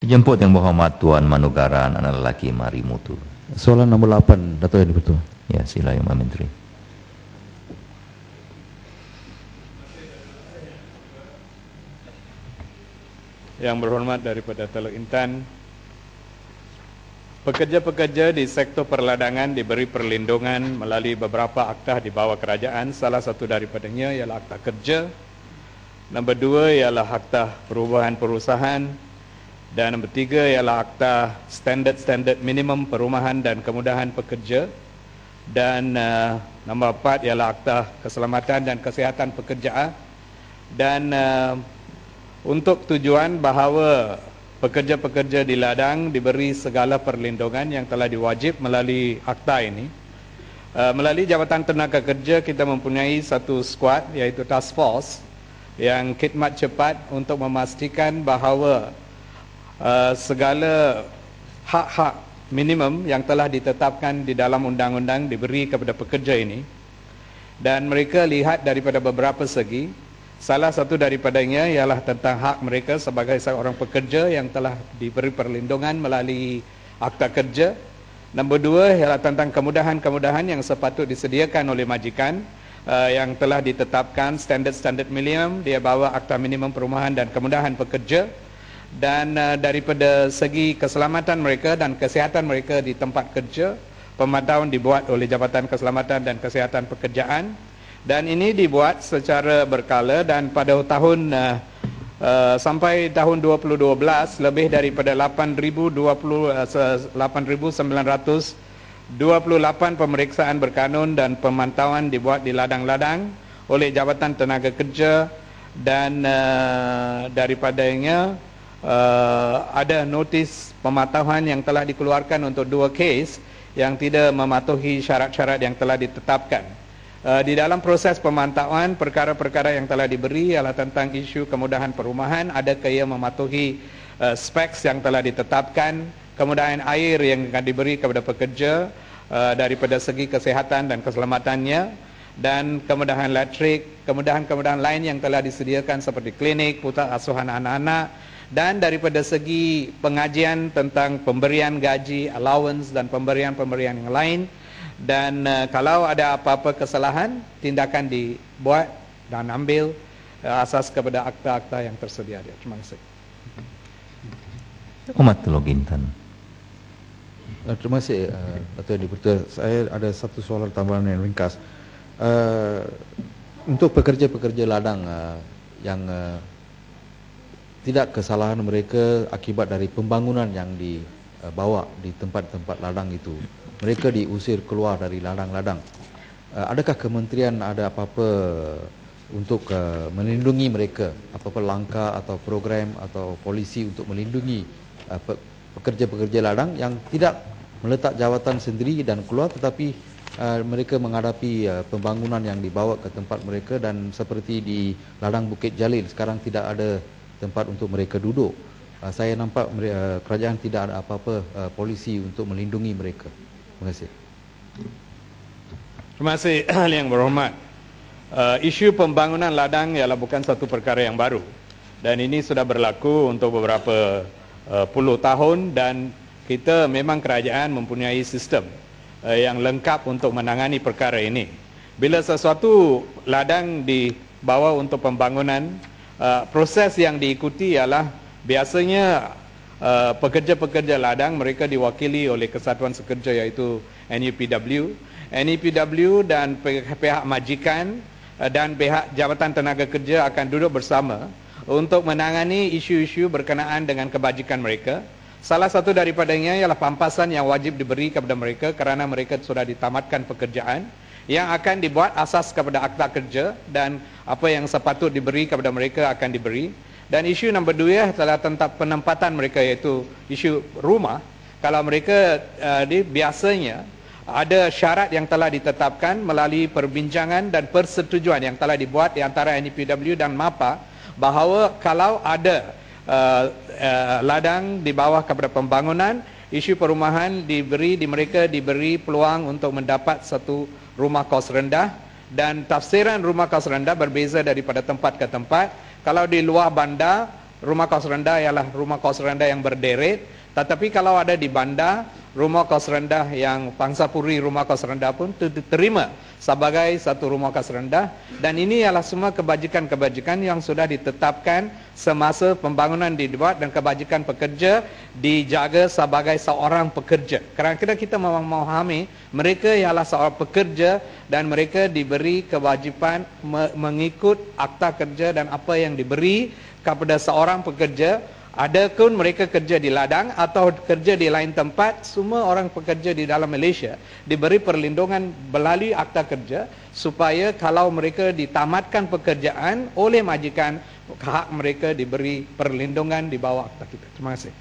Dijemput yang berhormat Tuan Manugaran, anak lelaki Mari Mutu. Soalan nombor 8, Dato' Yang Dipertua. Ya, sila Yang Maha Menteri. Yang berhormat daripada Teluk Intan, pekerja-pekerja di sektor perladangan diberi perlindungan melalui beberapa akta di bawah kerajaan. Salah satu daripadanya ialah Akta Kerja. Nombor 2 ialah Akta Perubahan Perusahaan. Dan nombor 3 ialah Akta Standard Minimum Perumahan dan Kemudahan Pekerja. Dan nombor 4 ialah Akta Keselamatan dan Kesihatan Pekerja. Dan untuk tujuan bahawa pekerja-pekerja di ladang diberi segala perlindungan yang telah diwajib melalui akta ini. Melalui Jabatan Tenaga Kerja kita mempunyai satu skuad iaitu task force yang khidmat cepat untuk memastikan bahawa segala hak-hak minimum yang telah ditetapkan di dalam undang-undang diberi kepada pekerja ini. Dan mereka lihat daripada beberapa segi. Salah satu daripadanya ialah tentang hak mereka sebagai seorang pekerja yang telah diberi perlindungan melalui Akta Kerja. Nombor 2 ialah tentang kemudahan-kemudahan yang sepatut disediakan oleh majikan yang telah ditetapkan standard minimum, dia bawa Akta Minimum Perumahan dan Kemudahan Pekerja. Dan daripada segi keselamatan mereka dan kesihatan mereka di tempat kerja, pemantauan dibuat oleh Jabatan Keselamatan dan Kesihatan Pekerjaan. Dan ini dibuat secara berkala dan pada tahun sampai tahun 2012 lebih daripada 8,928 pemeriksaan berkanun dan pemantauan dibuat di ladang-ladang oleh Jabatan Tenaga Kerja. Dan daripadanya ada notis pemantauan yang telah dikeluarkan untuk 2 kes yang tidak mematuhi syarat-syarat yang telah ditetapkan. Di dalam proses pemantauan, perkara-perkara yang telah diberi ialah tentang isu kemudahan perumahan, adakah ia mematuhi specs yang telah ditetapkan, kemudahan air yang akan diberi kepada pekerja daripada segi kesihatan dan keselamatannya, dan kemudahan elektrik, kemudahan-kemudahan lain yang telah disediakan seperti klinik, pusat asuhan anak-anak, dan daripada segi pengajian tentang pemberian gaji, allowance dan pemberian-pemberian yang lain. Dan kalau ada apa-apa kesalahan, tindakan dibuat dan ambil asas kepada akta-akta yang tersedia. Terima kasih. Umat Teluk Intan. Terima kasih Dato' Yang Dipertua. Saya ada satu soalan tambahan yang ringkas. Untuk pekerja-pekerja ladang yang tidak kesalahan mereka akibat dari pembangunan yang dibawa di tempat-tempat ladang itu, mereka diusir keluar dari ladang-ladang. Adakah kementerian ada apa-apa untuk melindungi mereka? Apa-apa langkah atau program atau polisi untuk melindungi pekerja-pekerja ladang yang tidak meletak jawatan sendiri dan keluar, tetapi mereka menghadapi pembangunan yang dibawa ke tempat mereka, dan seperti di ladang Bukit Jalil sekarang tidak ada tempat untuk mereka duduk. Saya nampak kerajaan tidak ada apa-apa polisi untuk melindungi mereka. Terima kasih. Terima kasih Yang Berhormat. Isu pembangunan ladang ialah bukan satu perkara yang baru. Dan ini sudah berlaku untuk beberapa puluh tahun, dan kita memang kerajaan mempunyai sistem yang lengkap untuk menangani perkara ini. Bila sesuatu ladang dibawa untuk pembangunan, proses yang diikuti ialah biasanya pekerja-pekerja ladang mereka diwakili oleh Kesatuan Sekerja iaitu NUPW. NUPW dan pihak majikan dan pihak Jabatan Tenaga Kerja akan duduk bersama untuk menangani isu-isu berkenaan dengan kebajikan mereka. Salah satu daripadanya ialah pampasan yang wajib diberi kepada mereka kerana mereka sudah ditamatkan pekerjaan, yang akan dibuat asas kepada Akta Kerja, dan apa yang sepatut diberi kepada mereka akan diberi. Dan isu nombor 2 adalah tentang penempatan mereka, iaitu isu rumah. Kalau mereka biasanya ada syarat yang telah ditetapkan melalui perbincangan dan persetujuan yang telah dibuat di antara NUPW dan MAPA, bahawa kalau ada ladang di bawah kepada pembangunan, isu perumahan mereka diberi peluang untuk mendapat satu rumah kos rendah. Dan tafsiran rumah kos rendah berbeza daripada tempat ke tempat. Kalau di luar bandar, rumah kos rendah ialah rumah kos rendah yang berderet. Tetapi kalau ada di bandar, rumah kos rendah yang pangsapuri rumah kos rendah pun diterima sebagai satu rumah kos rendah. Dan ini ialah semua kebajikan-kebajikan yang sudah ditetapkan semasa pembangunan dibuat dan kebajikan pekerja dijaga sebagai seorang pekerja. Kerana kita memahami mereka ialah seorang pekerja dan mereka diberi kewajipan mengikut akta kerja dan apa yang diberi kepada seorang pekerja. Adapun mereka kerja di ladang atau kerja di lain tempat, semua orang pekerja di dalam Malaysia diberi perlindungan melalui akta kerja supaya kalau mereka ditamatkan pekerjaan oleh majikan, hak mereka diberi perlindungan di bawah akta kita. Terima kasih.